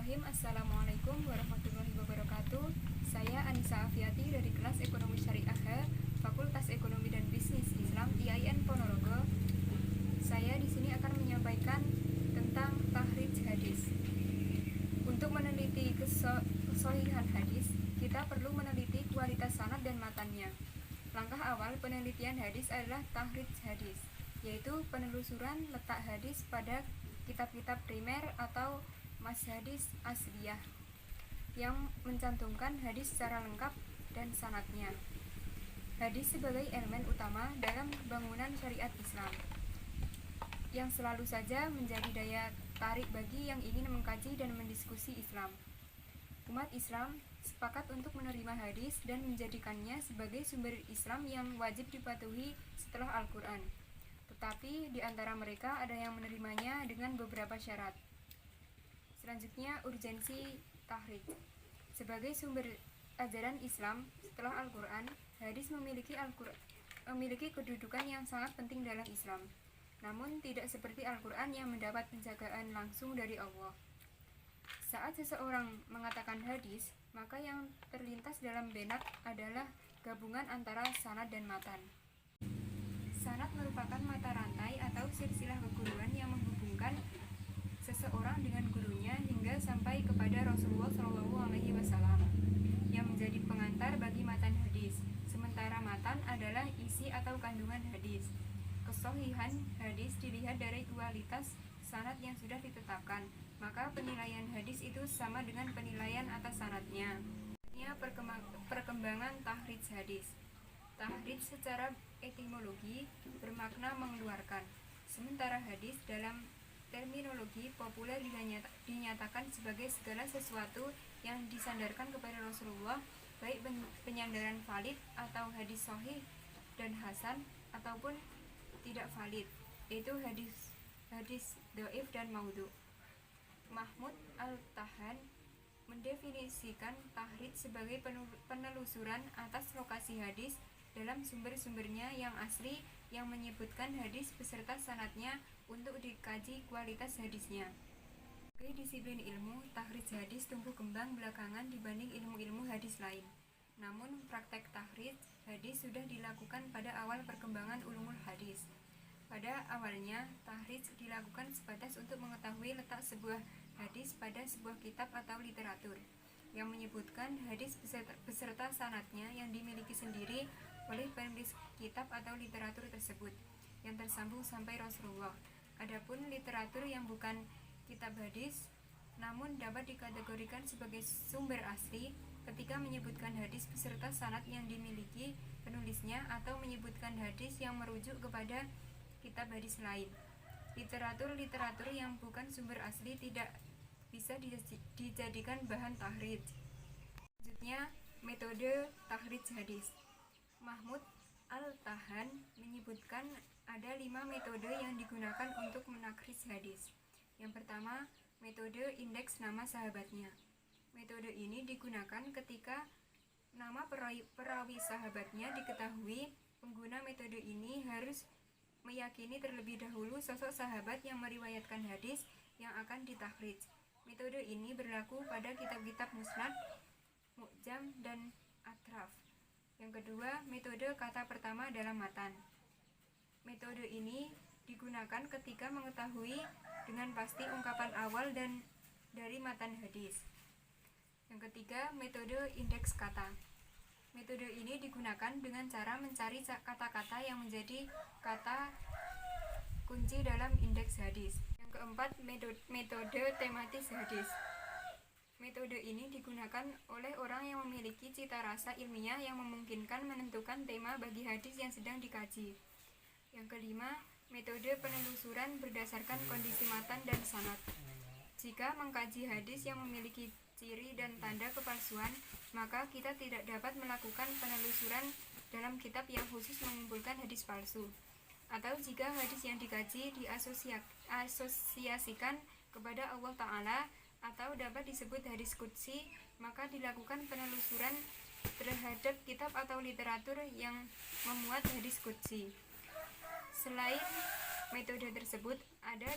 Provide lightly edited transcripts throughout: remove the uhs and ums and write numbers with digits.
Bismillahirrahmanirrahim. Assalamualaikum warahmatullahi wabarakatuh. Saya Anissa Afiati dari kelas Ekonomi Syariah Fakultas Ekonomi dan Bisnis Islam IAIN Ponorogo. Saya di sini akan menyampaikan tentang tahrij hadis. Untuk meneliti kesohihan hadis, kita perlu meneliti kualitas sanad dan matannya. Langkah awal penelitian hadis adalah tahrij hadis, yaitu penelusuran letak hadis pada kitab-kitab primer atau hadis asliyah yang mencantumkan hadis secara lengkap dan sanadnya. Hadis sebagai elemen utama dalam bangunan syariat Islam yang selalu saja menjadi daya tarik bagi yang ingin mengkaji dan mendiskusi Islam. Umat Islam sepakat untuk menerima hadis dan menjadikannya sebagai sumber Islam yang wajib dipatuhi setelah Al-Quran. Tetapi di antara mereka ada yang menerimanya dengan beberapa syarat. Selanjutnya, urgensi tahrij. Sebagai sumber ajaran Islam setelah Al-Quran, hadis memiliki kedudukan yang sangat penting dalam Islam. Namun tidak seperti Al-Quran yang mendapat penjagaan langsung dari Allah. Saat seseorang mengatakan hadis, maka yang terlintas dalam benak adalah gabungan antara sanad dan matan. Sanad merupakan mata rantai atau silsilah keguruan yang menghubungkan seseorang dengan gurunya hingga sampai kepada Rasulullah SAW yang menjadi pengantar bagi matan hadis. Sementara matan adalah isi atau kandungan hadis. Kesohihan hadis dilihat dari kualitas sanad yang sudah ditetapkan, maka penilaian hadis itu sama dengan penilaian atas sanadnya. Perkembangan tahrij hadis. Tahrij secara etimologi bermakna mengeluarkan, sementara hadis dalam terminologi populer dinyatakan sebagai segala sesuatu yang disandarkan kepada Rasulullah, baik penyandaran valid atau hadis sahih dan hasan ataupun tidak valid, yaitu hadis dhaif dan maudhu. Mahmud Al-Tahan mendefinisikan tahrij sebagai penelusuran atas lokasi hadis dalam sumber-sumbernya yang asli yang menyebutkan hadis beserta sanadnya untuk dikaji kualitas hadisnya. Sebagai disiplin ilmu, tahrij hadis tumbuh kembang belakangan dibanding ilmu-ilmu hadis lain. Namun praktek tahrij hadis sudah dilakukan pada awal perkembangan ulumul hadis. Pada awalnya, tahrij dilakukan sebatas untuk mengetahui letak sebuah hadis pada sebuah kitab atau literatur yang menyebutkan hadis beserta sanadnya yang dimiliki sendiri oleh penulis kitab atau literatur tersebut yang tersambung sampai Rasulullah. Adapun literatur yang bukan kitab hadis namun dapat dikategorikan sebagai sumber asli ketika menyebutkan hadis beserta sanad yang dimiliki penulisnya atau menyebutkan hadis yang merujuk kepada kitab hadis lain. Literatur yang bukan sumber asli tidak bisa dijadikan bahan tahrij. Selanjutnya, metode tahrij hadis. Mahmud Al-Tahan menyebutkan ada 5 metode yang digunakan untuk menakrij hadis. Yang pertama, metode indeks nama sahabatnya. Metode ini digunakan ketika nama perawi sahabatnya diketahui. Pengguna metode ini harus meyakini terlebih dahulu sosok sahabat yang meriwayatkan hadis yang akan ditakrij. Metode ini berlaku pada kitab-kitab musnad, mu'jam, dan atraf. Yang kedua, metode kata pertama dalam matan. Metode ini digunakan ketika mengetahui dengan pasti ungkapan awal dan dari matan hadis. Yang ketiga, metode indeks kata. Metode ini digunakan dengan cara mencari kata-kata yang menjadi kata kunci dalam indeks hadis. Yang keempat, metode tematis hadis. Metode ini digunakan oleh orang yang memiliki cita rasa ilmiah yang memungkinkan menentukan tema bagi hadis yang sedang dikaji. Yang kelima, metode penelusuran berdasarkan kondisi matan dan sanad. Jika mengkaji hadis yang memiliki ciri dan tanda kepalsuan, maka kita tidak dapat melakukan penelusuran dalam kitab yang khusus mengumpulkan hadis palsu. Atau jika hadis yang dikaji diasosiasikan kepada Allah Ta'ala atau dapat disebut hadis qudsi, maka dilakukan penelusuran terhadap kitab atau literatur yang memuat hadis qudsi. Selain metode tersebut, ada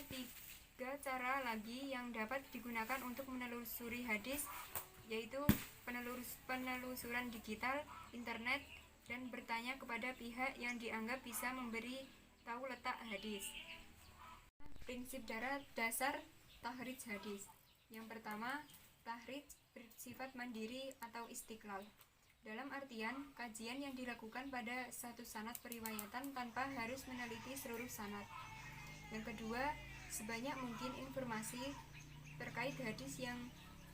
3 cara lagi yang dapat digunakan untuk menelusuri hadis, yaitu penelusuran digital, internet, dan bertanya kepada pihak yang dianggap bisa memberi tahu letak hadis. Prinsip dasar tahrij hadis. Yang pertama, tahrij bersifat mandiri atau istiqlal. Dalam artian, kajian yang dilakukan pada satu sanad periwayatan tanpa harus meneliti seluruh sanad. Yang kedua, sebanyak mungkin informasi terkait hadis yang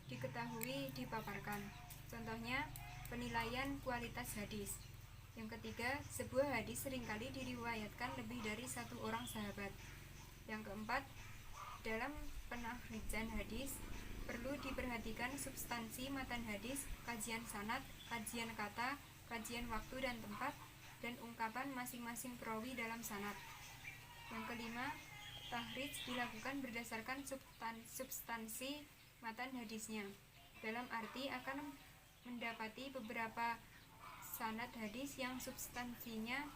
diketahui dipaparkan. Contohnya, penilaian kualitas hadis. Yang ketiga, sebuah hadis seringkali diriwayatkan lebih dari satu orang sahabat. Yang keempat, dalam penahrijan hadis perlu diperhatikan substansi matan hadis, kajian sanad, kajian kata, kajian waktu dan tempat, dan ungkapan masing-masing perawi dalam sanad. Yang kelima, tahrij dilakukan berdasarkan substansi matan hadisnya. Dalam arti akan mendapati beberapa sanad hadis yang substansinya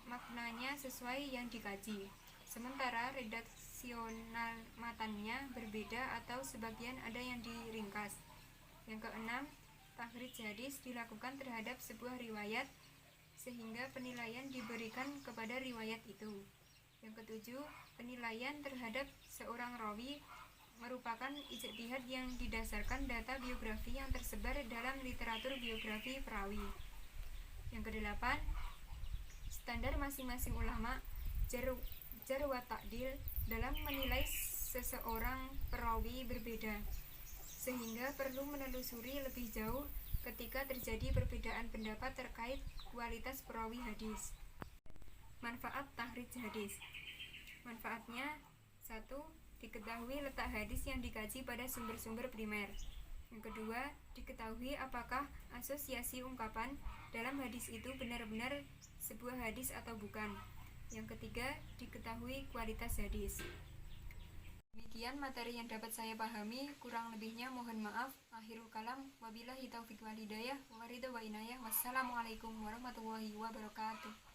maknanya sesuai yang dikaji, sementara redaksional matannya berbeda atau sebagian ada yang diringkas. Yang keenam, tahrij hadis dilakukan terhadap sebuah riwayat sehingga penilaian diberikan kepada riwayat itu. Yang ketujuh, penilaian terhadap seorang rawi merupakan ijtihad yang didasarkan data biografi yang tersebar dalam literatur biografi perawi. Yang kedelapan, standar masing-masing ulama jar wa ta'dil dalam menilai seseorang perawi berbeda, sehingga perlu menelusuri lebih jauh ketika terjadi perbedaan pendapat terkait kualitas perawi hadis. Manfaat tahrij hadis. Manfaatnya: 1. Diketahui letak hadis yang dikaji pada sumber-sumber primer. Yang kedua, diketahui apakah asosiasi ungkapan dalam hadis itu benar-benar sebuah hadis atau bukan. Yang ketiga, diketahui kualitas hadis. Demikian materi yang dapat saya pahami, kurang lebihnya mohon maaf. Akhirul kalam, wabillahi taufiq wal hidayah, wa ridha wa inayah. Wassalamualaikum warahmatullahi wabarakatuh.